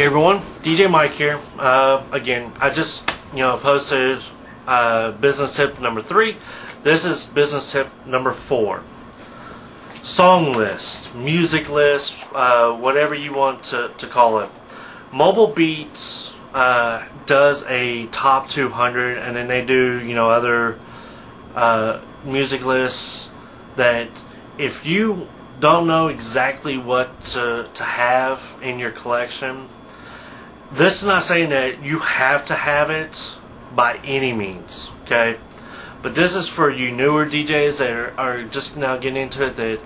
Hey everyone, DJ Mike here. Again, I just posted business tip number 3. This is business tip number 4. Song list, music list, whatever you want to call it. Mobile Beats does a top 200, and then they do other music lists that if you don't know exactly what to have in your collection. This is not saying that you have to have it by any means, okay? But this is for you newer DJs that are just now getting into it, that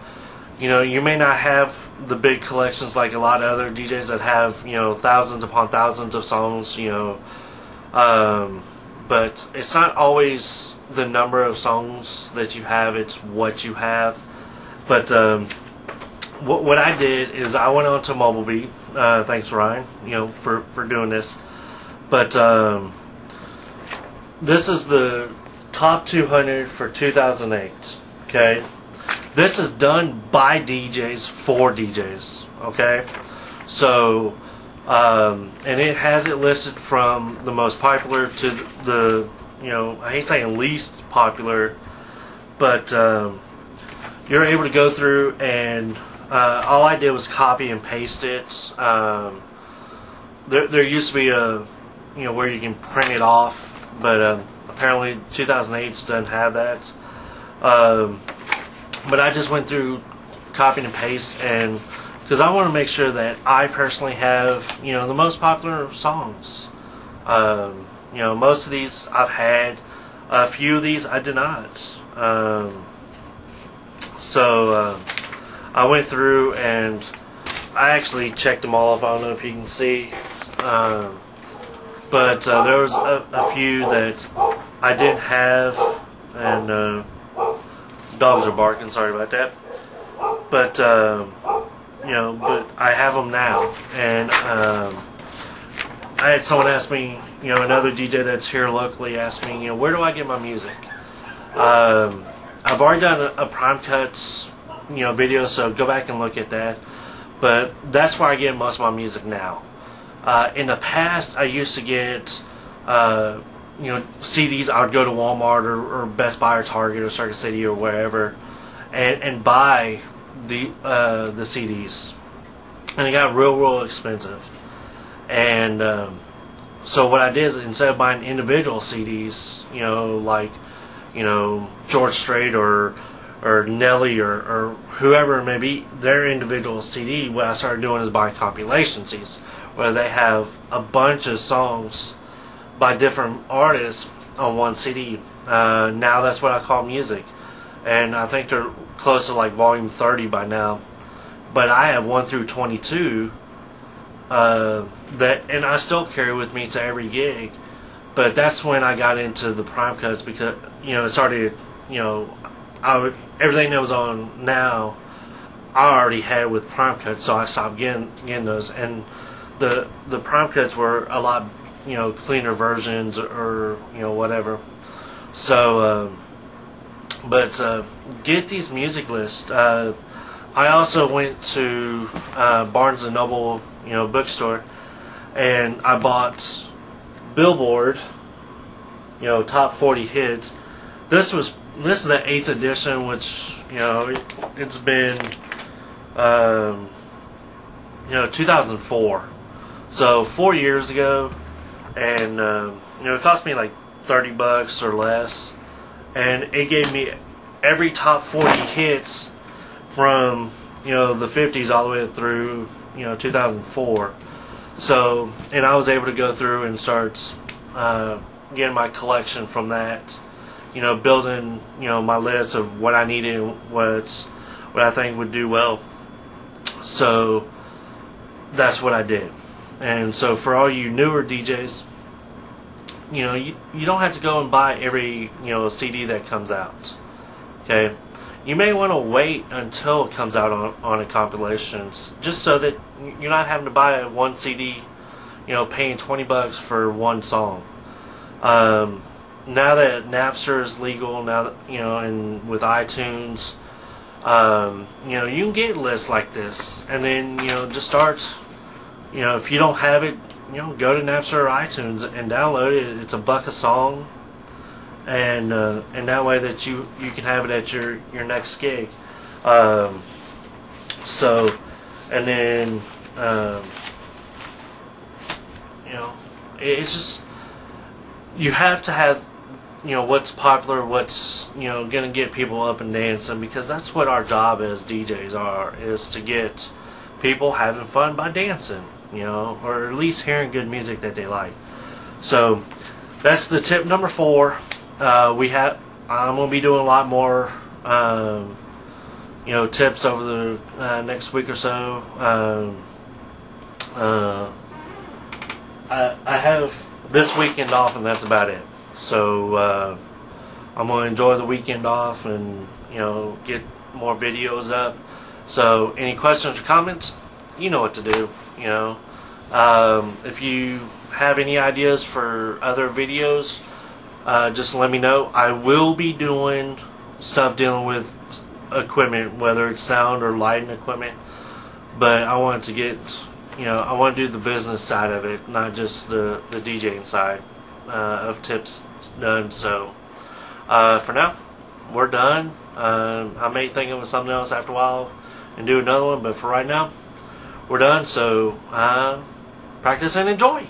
you may not have the big collections like a lot of other DJs that have thousands upon thousands of songs, but it's not always the number of songs that you have, it's what you have. But what I did is I went on to Mobile Beat. Thanks Ryan, for doing this. But this is the top 200 for 2008. Okay, this is done by DJs for DJs. Okay, so and it has it listed from the most popular to the I hate saying least popular, but you're able to go through and. All I did was copy and paste it. There used to be a, where you can print it off, but apparently 2008 doesn't have that. But I just went through copying and paste, and because I want to make sure that I personally have, the most popular songs. Most of these I've had. A few of these I did not. I went through and I actually checked them all off. I don't know if you can see, but there was a few that I didn't have, and dogs are barking. Sorry about that. But but I have them now, and I had someone ask me, another DJ that's here locally asked me, where do I get my music? I've already done a Prime Cuts video, so go back and look at that. But that's where I get most of my music now. In the past, I used to get CDs. I would go to Walmart or Best Buy or Target or Circuit City or wherever, and buy the CDs, and it got real expensive. And so what I did is, instead of buying individual CDs, like George Strait or Nelly or whoever it may be, their individual CD, what I started doing is buying compilation CDs where they have a bunch of songs by different artists on one CD. Now that's what I call music, and I think they're close to like volume 30 by now. But I have 1 through 22 that, and I still carry with me to every gig. But that's when I got into the Prime Cuts, because it started, everything that was on now, I already had with Prime Cuts, so I stopped getting those. And the Prime Cuts were a lot, cleaner versions or whatever. So, get these music lists. I also went to Barnes and Noble, bookstore, and I bought Billboard, top 40 hits. This is the 8th edition, which it's been 2004, so 4 years ago, and it cost me like $30 or less, and it gave me every top 40 hits from the 50s all the way through 2004. So, and I was able to go through and start getting my collection from that. Building, my list of what I needed and what I think would do well. So that's what I did. And so for all you newer DJs, you don't have to go and buy every CD that comes out. Okay, you may want to wait until it comes out on a compilation, just so that you're not having to buy one CD, paying $20 for one song. Now that Napster is legal, now that, and with iTunes, you can get lists like this, and then just start if you don't have it, go to Napster or iTunes and download it. It's $1 a song, and that way that you can have it at your next gig. So, and then it's just, you have to have what's popular, what's gonna get people up and dancing, because that's what our job as DJs is to get people having fun by dancing, or at least hearing good music that they like. So that's the tip number 4. I'm gonna be doing a lot more tips over the next week or so. I have this weekend off, and that's about it. So I'm going to enjoy the weekend off and get more videos up. So any questions or comments, you know what to do. If you have any ideas for other videos, just let me know. I will be doing stuff dealing with equipment, whether it's sound or lighting equipment, but I want to get I want to do the business side of it, not just the DJing side of tips done. So for now, we're done. I may think of something else after a while and do another one, but for right now, we're done. So practice and enjoy.